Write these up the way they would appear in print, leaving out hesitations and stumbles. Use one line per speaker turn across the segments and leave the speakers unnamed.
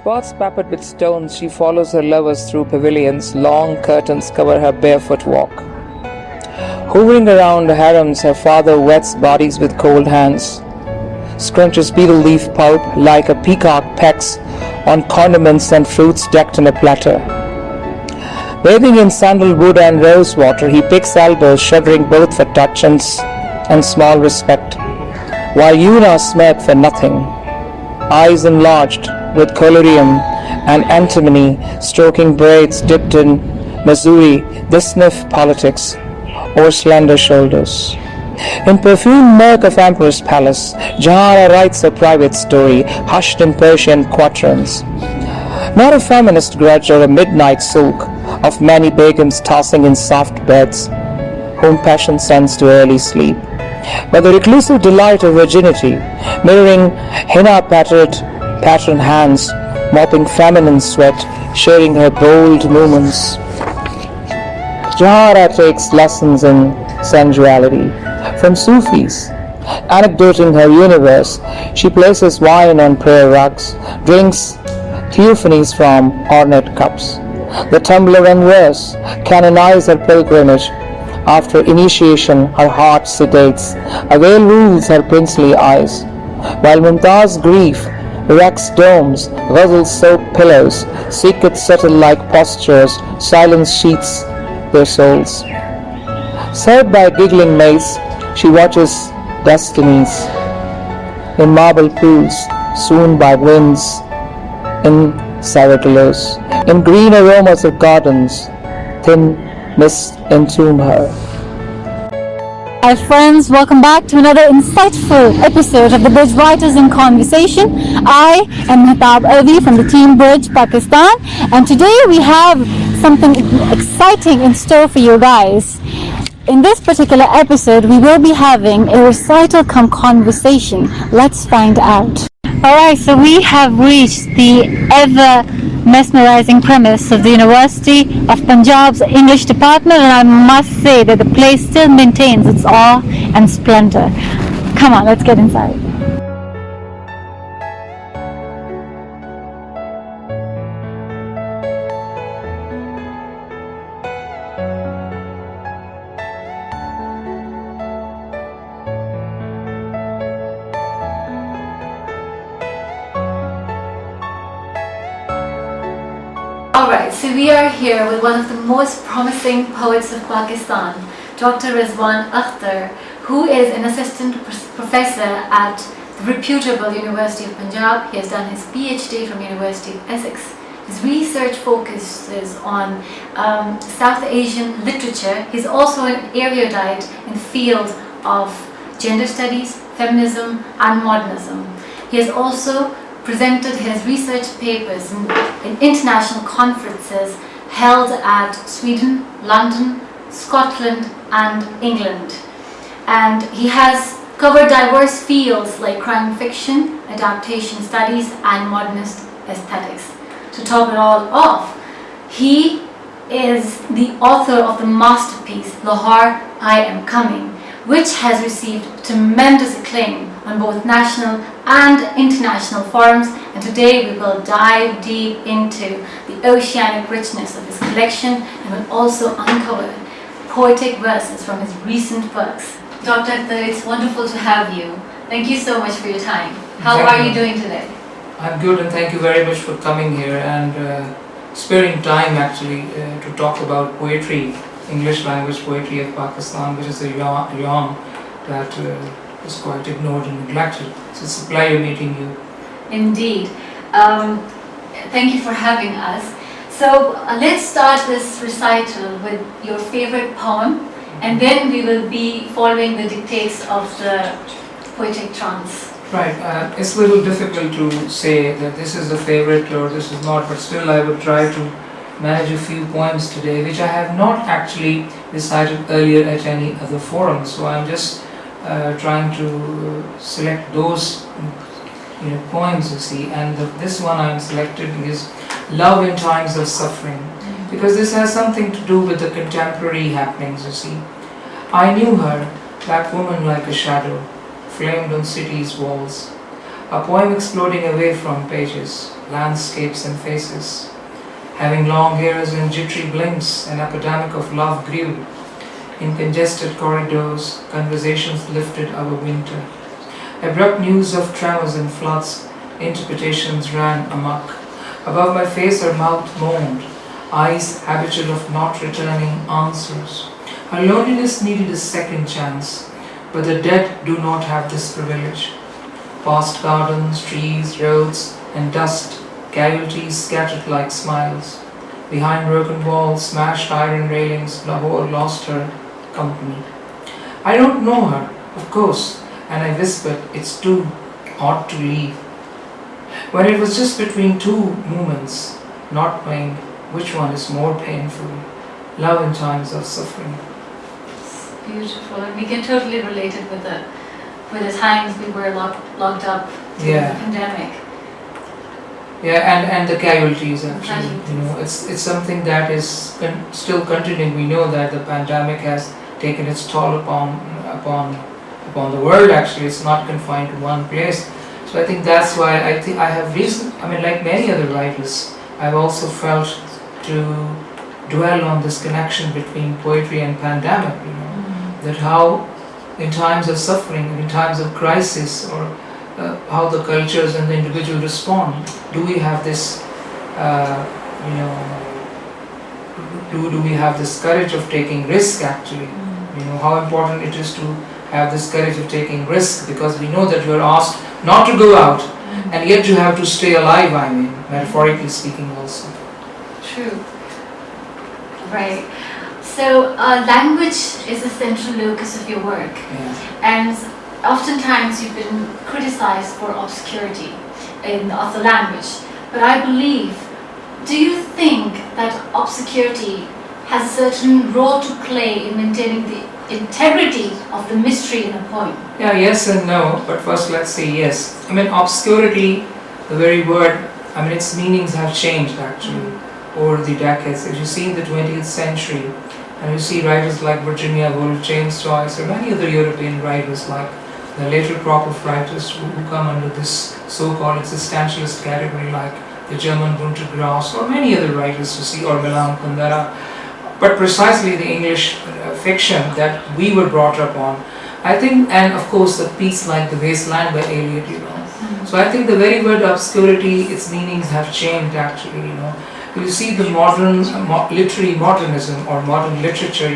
paths peppered with stones, she follows her lovers through pavilions. Long curtains cover her barefoot walk. Hovering around harems, her father wets bodies with cold hands, scrunches betel leaf pulp like a peacock pecks on condiments and fruits decked on a platter. Bathing in sandalwood and rose water, he picks elbows, shuddering both for touch and small respect, while Yuna smirk for nothing, eyes enlarged with collyrium and antimony, stroking braids dipped in mazuri, they sniff politics over slender shoulders. In perfumed murk of Emperor's palace, Jahara writes her private story, hushed in Persian quatrains. Not a feminist grudge or a midnight sulk of many begums tossing in soft beds, whom passion sends to early sleep, but the reclusive delight of virginity, mirroring henna-patterned hands, mopping feminine sweat, sharing her bold movements. Jahara takes lessons in sensuality from Sufis. Anecdoting her universe, she places wine on prayer rugs, drinks theophanies from ornate cups. The tumbler and verse canonize her pilgrimage. After initiation, her heart sedates. A veil rules her princely eyes, while Mumtaz's grief erects domes, ghazal-soaked pillows, secrets settle like postures, silence sheets their souls. Served by giggling maids, she watches destinies in marble pools, swooned by winds in saratolos. In green aromas of gardens, thin mists entomb her.
Hi friends, welcome back to another insightful episode of the Bridge Writers in Conversation. I am Mehtab Alvi from the team Bridge Pakistan, and today we have something exciting in store for you guys. In this particular episode, we will be having a recital cum conversation. Let's find out. Alright, so we have reached the ever mesmerizing premise of the University of Punjab's English department, and I must say that the place still maintains its awe and splendor. Come on, let's get inside.
Alright, so we are here with one of the most promising poets of Pakistan, Dr. Rizwan Akhtar, who is an assistant professor at the reputable University of Punjab. He has done his PhD from University of Essex. His research focuses on South Asian literature. He's also an erudite in the field of gender studies, feminism and modernism. He has also presented his research papers in international conferences held at Sweden, London, Scotland and England. And he has covered diverse fields like crime fiction, adaptation studies and modernist aesthetics. To top it all off, he is the author of the masterpiece Lahore I Am Coming, which has received tremendous acclaim on both national and international forums, and today we will dive deep into the oceanic richness of his collection and will also uncover poetic verses from his recent works. Dr. Akhtar, it's wonderful to have you. Thank you so much for your time. How are you doing today?
I'm good, and thank you very much for coming here and sparing time actually to talk about poetry, English language poetry of Pakistan, which is a yawn that is quite ignored and neglected. So it's a pleasure meeting you.
Indeed. Thank you for having us. So let's start this recital with your favorite poem, and then we will be following the dictates of the poetic trance.
Right, it's a little difficult to say that this is the favorite or this is not, but still I would try to manage a few poems today which I have not actually recited earlier at any other forum. So I'm just trying to select those poems, you see, and this one I'm selecting is Love in Times of Suffering, because this has something to do with the contemporary happenings, you see. I knew her, that woman like a shadow, flamed on cities' walls. a poem exploding away from pages, landscapes and faces. Having long hairs and jittery blinks, an epidemic of love grew. In congested corridors, conversations lifted our winter. Abrupt news of tremors and floods, interpretations ran amok. Above my face her mouth moaned, eyes habitual of not returning answers. Her loneliness needed a second chance, but the dead do not have this privilege. Past gardens, trees, roads, and dust, casualties scattered like smiles. Behind broken walls, smashed iron railings, Lahore lost her company. I don't know her, of course, and I whispered, it's too hot to leave. When it was just between two moments, not knowing which one is more painful, love in times of suffering.
It's beautiful, and we can totally relate it with the times we were locked up during the pandemic.
Yeah, and the casualties actually. It's something that is still continuing. We know that the pandemic has taken its toll upon the world. Actually, it's not confined to one place. So I think that's why I have reason. I mean, like many other writers, I've also felt to dwell on this connection between poetry and pandemic. That how in times of suffering, in times of crisis, or how the cultures and the individual respond. Do we have this, do we have this courage of taking risk actually? How important it is to have this courage of taking risk, because we know that you are asked not to go out and yet you have to stay alive, I mean, metaphorically speaking also.
True. Right. So language is the central locus of your work. And oftentimes you've been criticized for obscurity of the language, but I believe, do you think that obscurity has a certain role to play in maintaining the integrity of the mystery in a poem?
Yeah, yes and no, but first let's say yes. I mean, obscurity, the very word, I mean, its meanings have changed actually over the decades. If you see in the 20th century, and you see writers like Virginia Woolf, James Joyce, or many other European writers like the later crop of writers who come under this so-called existentialist category, like the German Günter Grass, or many other writers you see, or Milan Kundera, but precisely the English fiction that we were brought up on. I think, and of course the piece like The Wasteland by Eliot, So I think the very word obscurity, its meanings have changed actually, You see the modern, literary modernism or modern literature,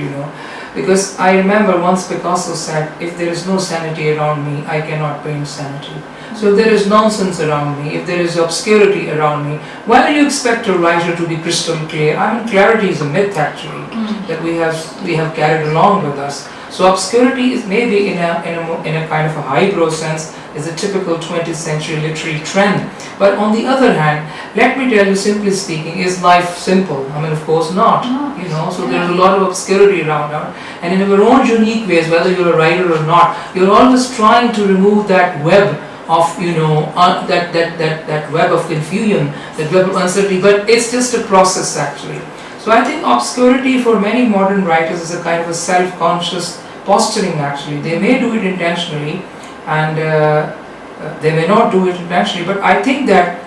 because I remember once Picasso said, if there is no sanity around me, I cannot paint sanity. So if there is nonsense around me, if there is obscurity around me, why do you expect a writer to be crystal clear? I mean, clarity is a myth actually, that we have carried along with us. So obscurity is maybe in a kind of a highbrow sense is a typical 20th century literary trend. But on the other hand, let me tell you, simply speaking, is life simple? I mean, of course not. So there's a lot of obscurity around us. And in our own unique ways, whether you're a writer or not, you're always trying to remove that web of, that web of confusion, that web of uncertainty. But it's just a process actually. So I think obscurity for many modern writers is a kind of a self-conscious posturing actually. They may do it intentionally and they may not do it intentionally, but I think that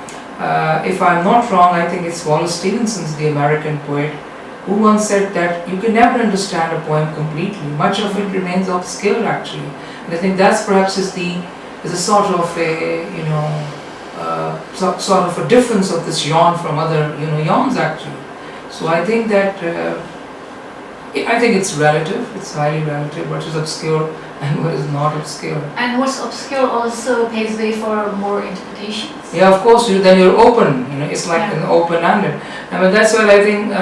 if I'm not wrong, I think it's Wallace Stevenson's the American poet who once said that you can never understand a poem completely. Much of it remains obscure actually. And I think that's perhaps is a sort of a sort of a difference of this yawn from other yawns actually. So I think that it's relative. It's highly relative. What is obscure and what is not obscure. And
what's obscure also paves way for more interpretations.
Yeah, of course. Then you're open. It's like an open-ended. I mean, that's what I think.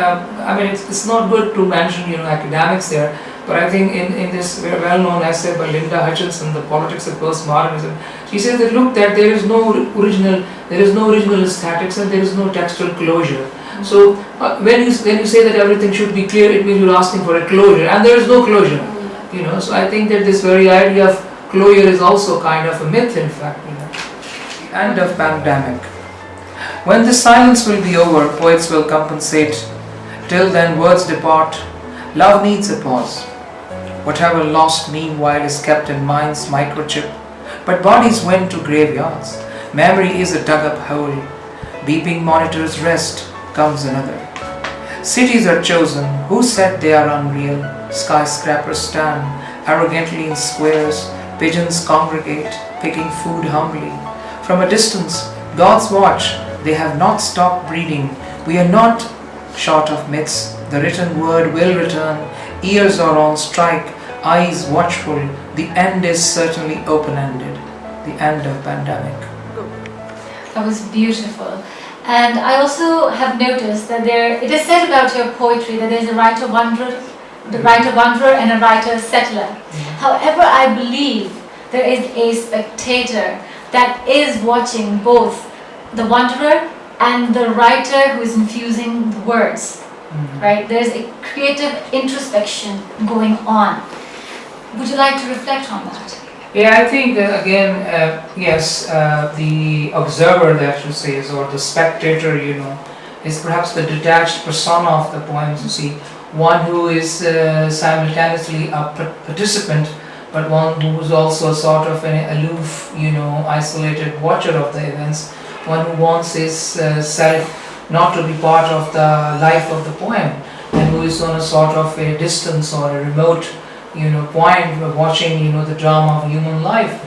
It's not good to mention academics there. But I think in this well-known essay by Linda Hutchinson, The Politics of Postmodernism, she says that look, that there is no original aesthetics and there is no textual closure. So when you say that everything should be clear, it means you're asking for a closure, and there is no closure. So I think that this very idea of closure is also kind of a myth, in fact. End of pandemic. When the silence will be over, poets will compensate. Till then, words depart. Love needs a pause. Whatever lost meanwhile is kept in mind's microchip, but bodies went to graveyards. Memory is a dug-up hole. Beeping monitors rest, comes another. Cities are chosen, who said they are unreal? Skyscrapers stand, arrogantly in squares. Pigeons congregate, picking food humbly. From a distance, gods watch, they have not stopped breeding. We are not short of myths, the written word will return. Ears are on strike, eyes watchful. The end is certainly open-ended. The end of pandemic.
That was beautiful. And I also have noticed that it is said about your poetry that there's a writer-wanderer, and a writer-settler. However, I believe there is a spectator that is watching both the wanderer and the writer who is infusing the words. Right? There's a creative introspection going on. Would you like to reflect on that?
Yeah, I think yes, the observer, that you say, or the spectator, is perhaps the detached persona of the poems. You see, one who is simultaneously a participant, but one who is also a sort of an aloof, isolated watcher of the events. One who wants his self not to be part of the life of the poem, and who is on a sort of a distance or a remote point watching the drama of human life.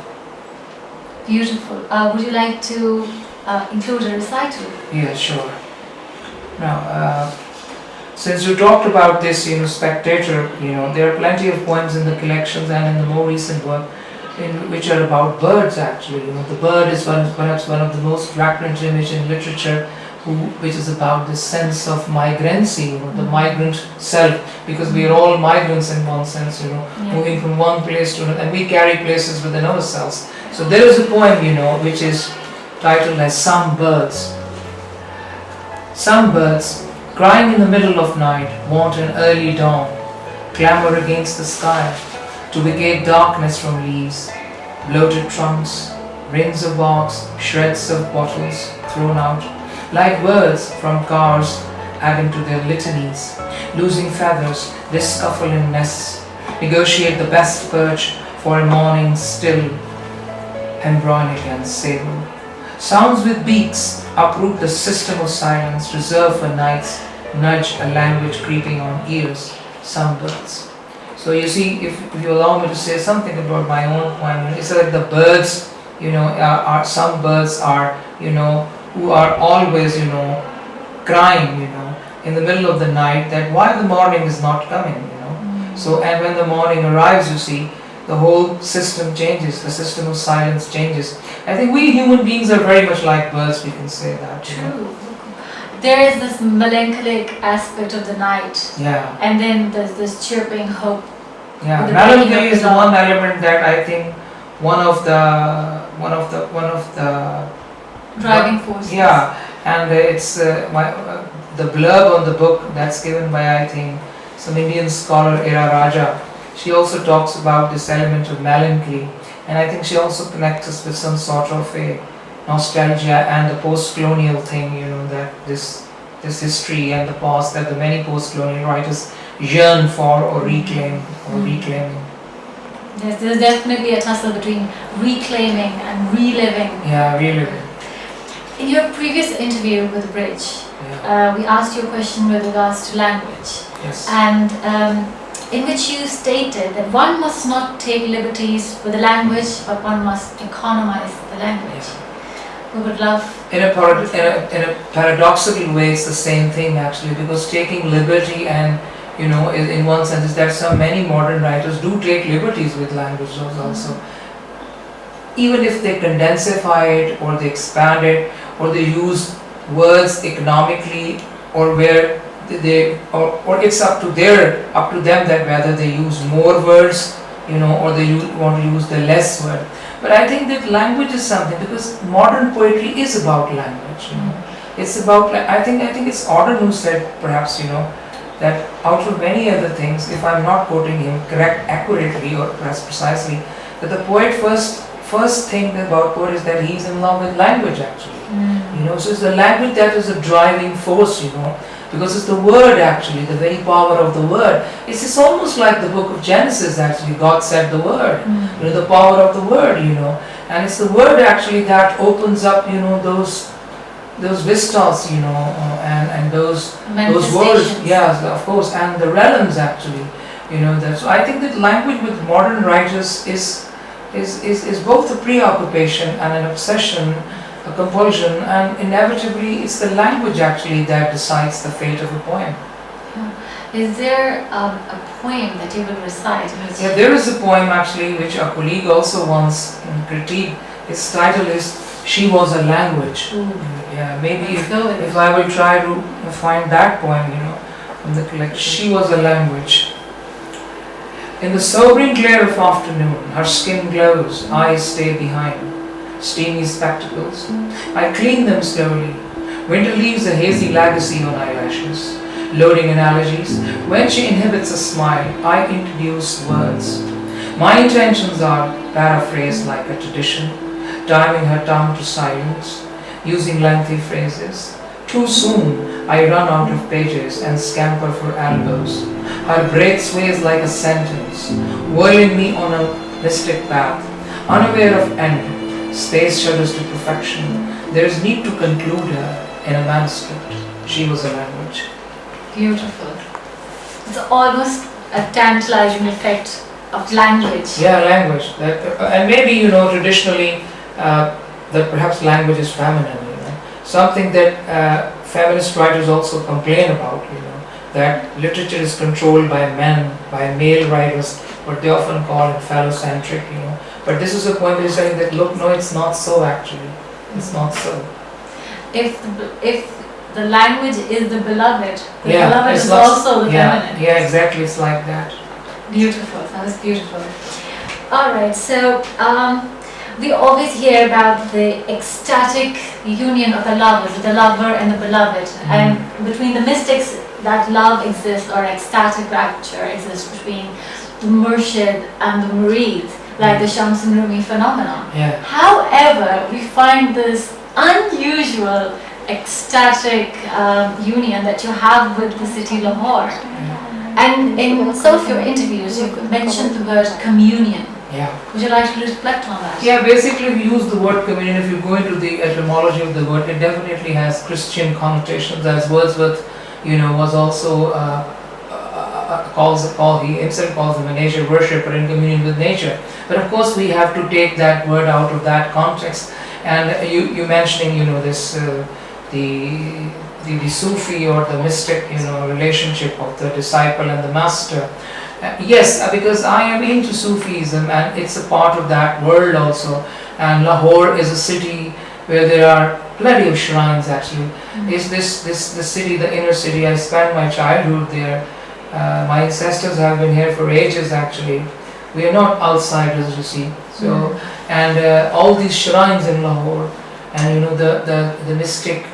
Beautiful. Would you like to include a recital?
Yeah, sure. Now, since you talked about this, spectator, there are plenty of poems in the collections and in the more recent work, which are about birds. Actually, the bird is perhaps one of the most frequent image in literature, which is about the sense of migrancy, the migrant self, because we are all migrants in one sense, moving from one place to another, and we carry places within ourselves. So there is a poem, which is titled as Some Birds. Some birds, crying in the middle of night, want an early dawn, clamor against the sky, to vacate darkness from leaves, bloated trunks, rings of barks, shreds of bottles thrown out, like birds from cars adding to their litanies. Losing feathers, they scuffle in nests, negotiate the best perch for a morning still, embryonic and sable. Sounds with beaks uproot the system of silence reserved for nights, nudge a language creeping on ears, some birds. So you see, if you allow me to say something about my own poem, it's like the birds, some birds are, who are always, crying, in the middle of the night that why the morning is not coming, So, and when the morning arrives, you see, the whole system changes, the system of silence changes. I think we human beings are very much like birds, we can say that.
True. There is this melancholic aspect of the night.
Yeah.
And then there's this chirping hope.
Yeah, melancholy is the one element that I think one of the
driving forces.
Yeah, and it's the blurb on the book that's given by, I think, some Indian scholar, Era Raja. She also talks about this element of melancholy, and I think she also connects us with some sort of a nostalgia and the post-colonial thing, that this history and the past that the many post-colonial writers yearn for or reclaiming.
Yes, there's definitely a tussle between reclaiming and reliving.
Yeah, reliving.
In your previous interview with Bridge, we asked you a question with regards to language.
Yes.
And in which you stated that one must not take liberties with the language, but one must economize the language. We would love...
In a paradoxical way, it's the same thing actually, because taking liberty and, in one sense, is that so many modern writers do take liberties with language also. Even if they condensify it, or they expand it, or they use words economically, or where or it's up to them that whether they use more words, or they want to use the less word. But I think that language is something, because modern poetry is about language. It's about, I think it's Auden who said, perhaps, that out of many other things, if I'm not quoting him accurately or perhaps precisely, that the poet first thing about poet is that he's in love with language actually. So it's the language that is a driving force, because it's the word actually, the very power of the word. It's almost like the book of Genesis actually. God said the word, the power of the word, and it's the word actually that opens up, those vistas, and those words, yes, of course, and the realms actually, So I think that language with modern writers is both a preoccupation and an obsession, a compulsion, and inevitably it's the language actually that decides the fate of a poem.
Is there a poem that you will recite?
Yeah, there is a poem actually which a colleague also once critiqued. Its title is "She Was a Language." Yeah, maybe if I will try to find that poem, from the collection. She was a language. In the sobering glare of afternoon, her skin glows, eyes stay behind. Steamy spectacles. I clean them slowly. Winter leaves a hazy legacy on eyelashes. Loading analogies. When she inhibits a smile, I introduce words. My intentions are paraphrased like a tradition, timing her tongue to silence, using lengthy phrases. Too soon, I run out of pages and scamper for elbows. Her breath sways like a sentence, whirling me on a mystic path, unaware of end. Space shudders to perfection. There is need to conclude her in a manuscript. She was a language.
Beautiful. It's almost a tantalizing effect of language.
Yeah, language. And maybe, traditionally, that perhaps language is feminine, Something that feminist writers also complain about, that literature is controlled by men, by male writers, what they often call phallocentric, But this is a point that is saying that, look, no, it's not so actually. It's not so.
If the language is the beloved, the beloved is also the feminine.
Yeah, exactly. It's like that.
Beautiful. That was beautiful. All right. So we always hear about the ecstatic union of the lovers, the lover and the beloved, and between the mystics, that love exists, or ecstatic rapture exists between the murshid and the murid, like the Shams and Rumi phenomenon.
Yeah.
However, we find this unusual ecstatic union that you have with the city Lahore. And in some of your interviews, you've mentioned the word communion.
Yeah.
Would you like to reflect on that?
Yeah, basically we use the word communion. If you go into the etymology of the word, it definitely has Christian connotations, as Wordsworth, was also he himself calls him a nature worshipper in communion with nature. But of course we have to take that word out of that context. And you mentioning, this the Sufi or the mystic, relationship of the disciple and the master. Yes, because I am into Sufism and it's a part of that world also. And Lahore is a city where there are plenty of shrines actually. Is this city, the inner city? I spent my childhood there. My ancestors have been here for ages actually. We are not outsiders, you see. So and all these shrines in Lahore, and the mystic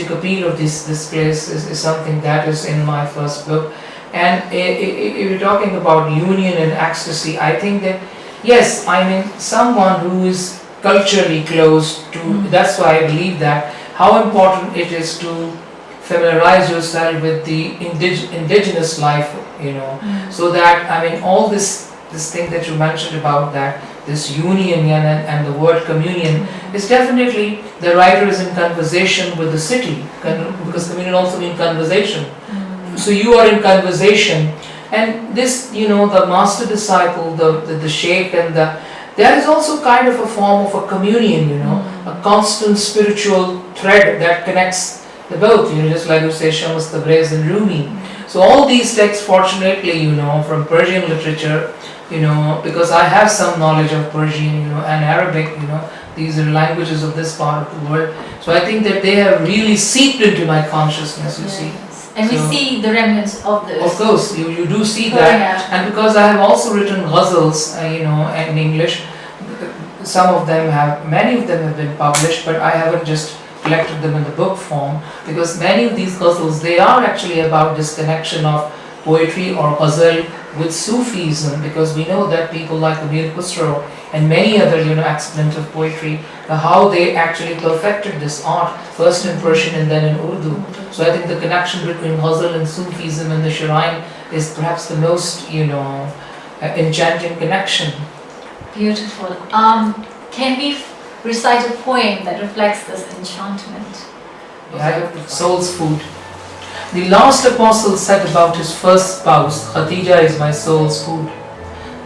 appeal of this place is something that is in my first book. And if you're talking about union and ecstasy, I think that yes, I mean someone who is culturally close to. That's why I believe that how important it is to familiarize yourself with the indigenous life, so that I mean all this thing that you mentioned about that, this union and the word communion is definitely the writer is in conversation with the city, because communion also means conversation. So you are in conversation, and this the master disciple, the sheikh, and there is also kind of a form of a communion, a constant spiritual thread that connects the both, just like you say Shams, Tabriz and Rumi. So all these texts, fortunately, from Persian literature, because I have some knowledge of Persian, and Arabic, these are languages of this part of the world. So I think that they have really seeped into my consciousness, you see.
And we see the remnants of this.
Of course, you do see that. And because I have also written ghazals, in English, many of them have been published, but I haven't just collected them in the book form, because many of these ghazals, they are actually about this connection of poetry or ghazal with Sufism, because we know that people like Amir Khusro and many other exponents of poetry, how they actually perfected this art, first in Persian and then in Urdu. So I think the connection between ghazal and Sufism and the Shiraim is perhaps the most enchanting connection.
Beautiful. Can we recite a poem that reflects this enchantment?
Yeah, soul's food. The last apostle said about his first spouse, Khadija is my soul's food.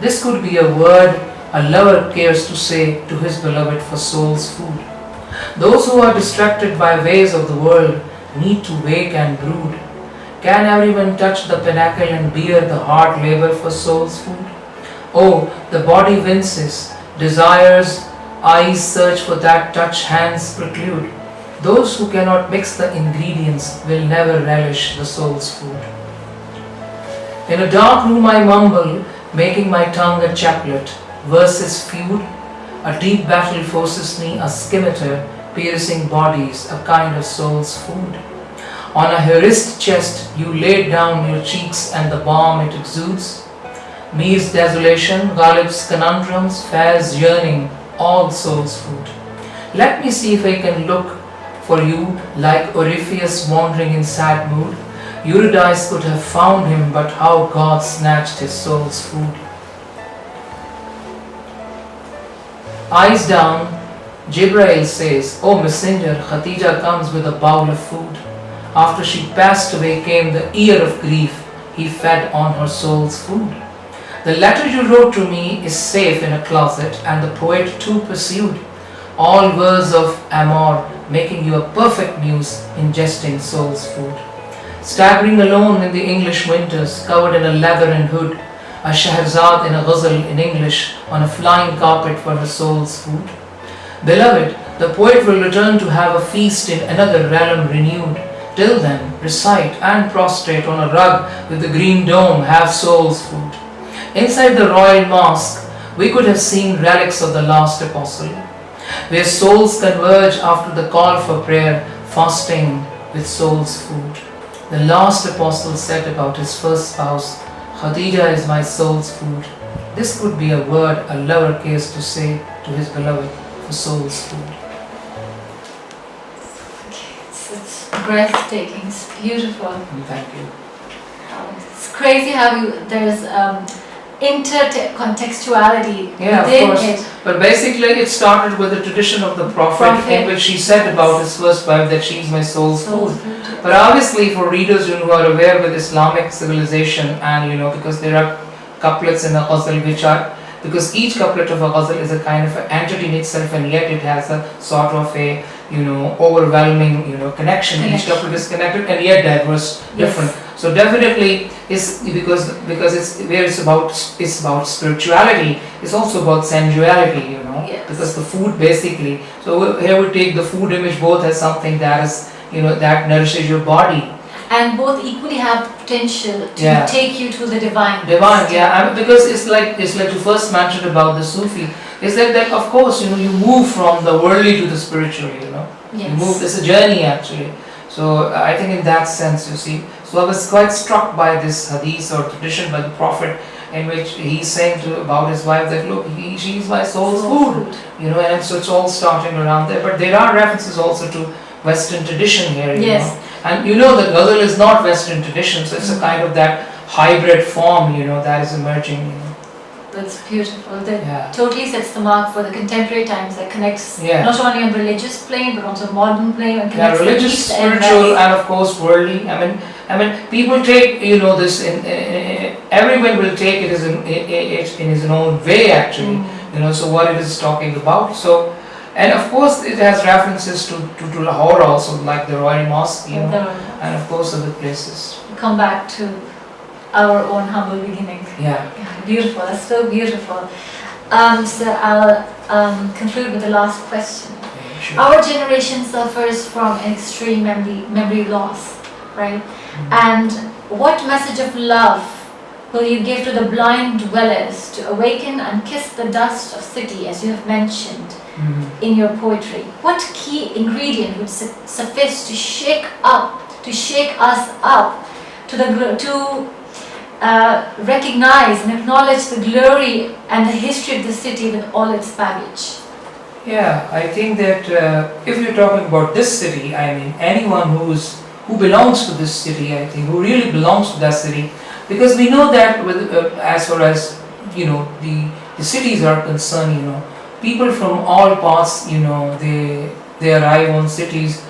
This could be a word a lover cares to say to his beloved for soul's food. Those who are distracted by ways of the world need to wake and brood. Can everyone touch the pinnacle and bear the hard labor for soul's food? Oh, the body winces, desires, eyes search for that touch, hands preclude. Those who cannot mix the ingredients will never relish the soul's food. In a dark room I mumble, making my tongue a chaplet. Verses feud, a deep battle forces me, a scimitar, piercing bodies, a kind of soul's food. On a harassed chest you laid down your cheeks and the balm it exudes. Mir's desolation, Ghalib's conundrums, Fair's yearning, all soul's food. Let me see if I can look for you like Orpheus wandering in sad mood. Eurydice could have found him, but how God snatched his soul's food. Eyes down, Jibrail says, O messenger, Khadija comes with a bowl of food. After she passed away came the year of grief, he fed on her soul's food. The letter you wrote to me is safe in a closet, and the poet too pursued. All words of amour, making you a perfect muse, ingesting soul's food. Staggering alone in the English winters, covered in a leather and hood, a Shahrazad in a ghazal in English, on a flying carpet for her soul's food. Beloved, the poet will return to have a feast in another realm renewed. Till then, recite and prostrate on a rug with the green dome, have soul's food. Inside the royal mosque, we could have seen relics of the last apostle, where souls converge after the call for prayer, fasting with soul's food. The last apostle said about his first spouse, Khadija is my soul's food. This could be a word a lover cares to say to his beloved for soul's food.
It's breathtaking, it's beautiful.
Thank you.
It's crazy how there's intercontextuality
Yeah,
within
of course.
it.
But basically it started with the tradition of the Prophet, in which he said about his first wife that she is my soul's food. But obviously for readers who are aware with Islamic civilization, and because there are couplets in a ghazal which are, because each couplet of a ghazal is a kind of an entity in itself, and yet it has a sort of a overwhelming connection. Each couplet is connected and yet diverse, different. So definitely is because it's about spirituality. It's also about sensuality, because the food basically. So here we take the food image both as something that is that nourishes your body.
And both equally have the potential to take you to the divine.
Divine, yeah. Because it's like you first mentioned about the Sufi. It's like that. Of course, you move from the worldly to the spiritual.
Yes.
You move. It's a journey actually. So I think in that sense, you see. So I was quite struck by this hadith or tradition by the Prophet, in which he's saying about his wife that look, she's my soul's food. And so it's all starting around there. But there are references also to Western tradition here.
Yes.
And that ghazal is not Western tradition, so it's a kind of that hybrid form, that is emerging.
That's beautiful. That totally sets the mark for the contemporary times, that connects not only on religious plane but also modern plane, and connects
religious, spiritual, and of course worldly. I mean, people take this everyone will take it in his own way actually. So what it is talking about. So. And of course it has references to Lahore also, like the Royal Mosque, and of course other places.
Come back to our own humble beginning.
Yeah.
Beautiful, that's so beautiful. So I'll conclude with the last question.
Yeah, sure.
Our generation suffers from an extreme memory loss, right? And what message of love will you give to the blind dwellers to awaken and kiss the dust of city, as you have mentioned in your poetry? What key ingredient would suffice to shake us up, to recognize and acknowledge the glory and the history of the city with all its baggage.
Yeah, I think that if you're talking about this city, I mean anyone who belongs to this city, I think who really belongs to that city, because we know that with as far as the cities are concerned, people from all parts, they arrive on cities.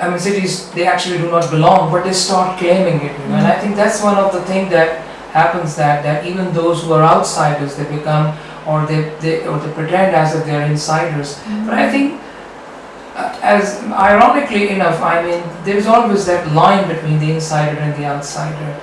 I mean, cities, they actually do not belong, but they start claiming it. And I think that's one of the things that happens, that even those who are outsiders, they become, or they pretend as if they are insiders. But I think, as ironically enough, I mean, there's always that line between the insider and the outsider.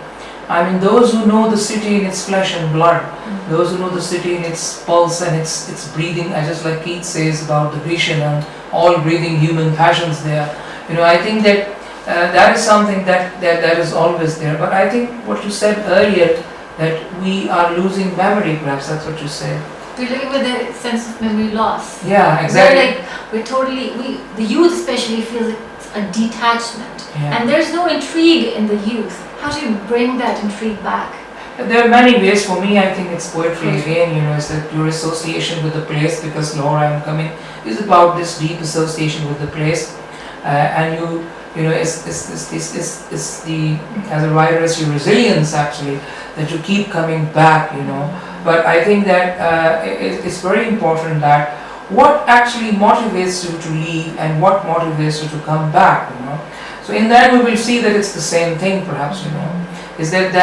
I mean, those who know the city in its flesh and blood, those who know the city in its pulse and its breathing, just like Keats says about the Grecian and all breathing human passions there. I think that that is something that is always there. But I think what you said earlier, that we are losing memory, perhaps that's what you said.
We're living with a sense of memory loss.
Yeah, exactly.
The youth especially feels it's a detachment.
Yeah.
And there's no intrigue in the youth. How do you bring that intrigue back?
There are many ways. For me, I think it's poetry again, it's that your association with the place, because Lahore I am coming is about this deep association with the place. And it's the, as a writer, it's your resilience actually, that you keep coming back, But I think that it's very important that what actually motivates you to leave and what motivates you to come back, So in that we will see that it's the same thing, perhaps, is that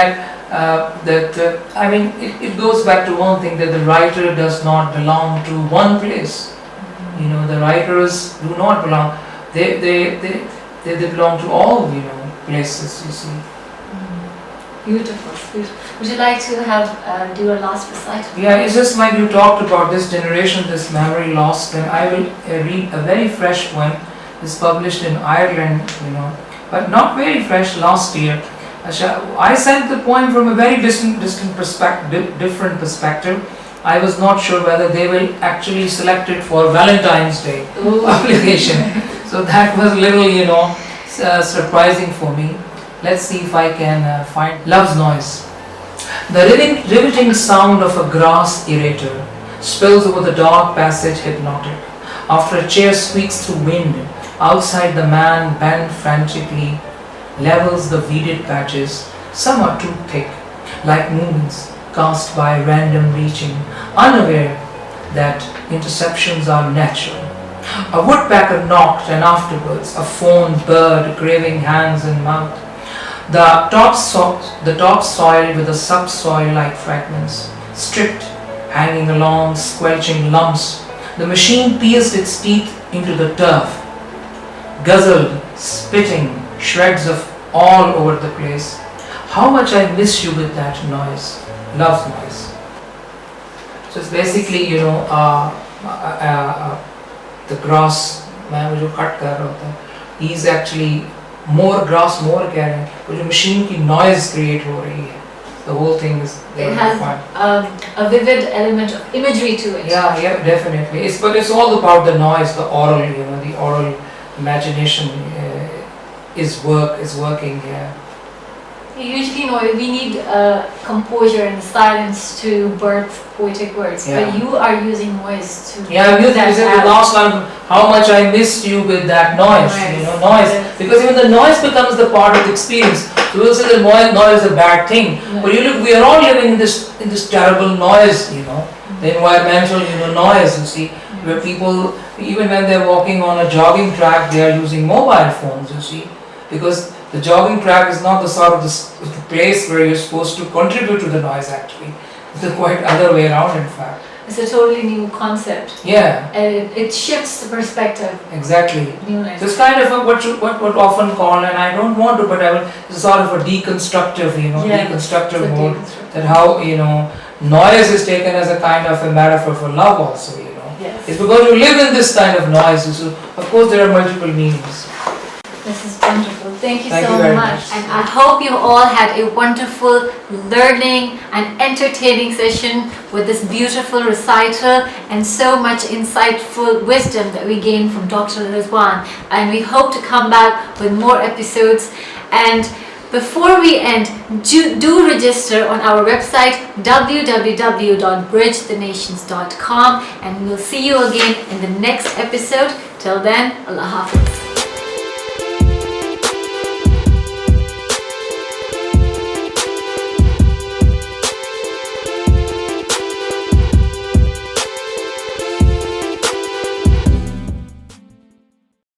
I mean, it goes back to one thing, that the writer does not belong to one place. The writers do not belong. They belong to all, places, you see.
Beautiful. Would you like to do a last recital?
Yeah, it's just like you talked about this generation, this memory loss. Then I will read a very fresh poem. It's published in Ireland, but not very fresh, last year. I sent the poem from a very different perspective. I was not sure whether they will actually select it for Valentine's Day publication. So that was a little, surprising for me. Let's see if I can find Love's Noise. The riveting sound of a grass aerator spills over the dark passage hypnotic. After a chair squeaks through wind, outside the man bent frantically, levels the weeded patches. Some are too thick, like movements cast by random reaching, unaware that interceptions are natural. A woodpecker knocked, and afterwards a fawned bird craving hands and mouth. The top soiled with the subsoil-like fragments, stripped, hanging along, squelching lumps. The machine pierced its teeth into the turf, guzzled, spitting, shreds of all over the place. How much I miss you with that noise, love's noise. So it's basically, the grass, man जो cut कर रहा होता है, he's actually more grass, more कह रहे हैं, वो जो machine की noise create हो रही है. The whole thing is.
It has a vivid element of imagery to it.
Yeah, definitely. But it's all about the noise, the oral, the oral imagination is working here.
Usually, we need composure and silence to birth poetic words, but you are using noise to.
Yeah, I'm using the last line. How much I missed you with that noise, noise. Because even the noise becomes the part of the experience. So we'll say that noise is a bad thing, but we are all living in this terrible noise, the environmental, noise. You see, where people, even when they're walking on a jogging track, they are using mobile phones. You see, because the jogging track is not the sort of the place where you're supposed to contribute to the noise. Actually, it's the quite other way around. In fact,
it's a totally new concept.
Yeah,
it shifts the perspective.
Exactly. So it's kind of what often called, and I don't want to, but it's sort of a deconstructive, deconstructive mode. That how noise is taken as a kind of a metaphor for love also.
Yes.
It's because you live in this kind of noise. So of course there are multiple meanings.
This is wonderful. Thank you
Thank
so
you
much. And I hope you all had a wonderful learning and entertaining session with this beautiful recital and so much insightful wisdom that we gained from Dr. Rizwan. And we hope to come back with more episodes. And Before we end, do register on our website www.bridgethenations.com, and we'll see you again in the next episode. Till then, Allah Hafiz.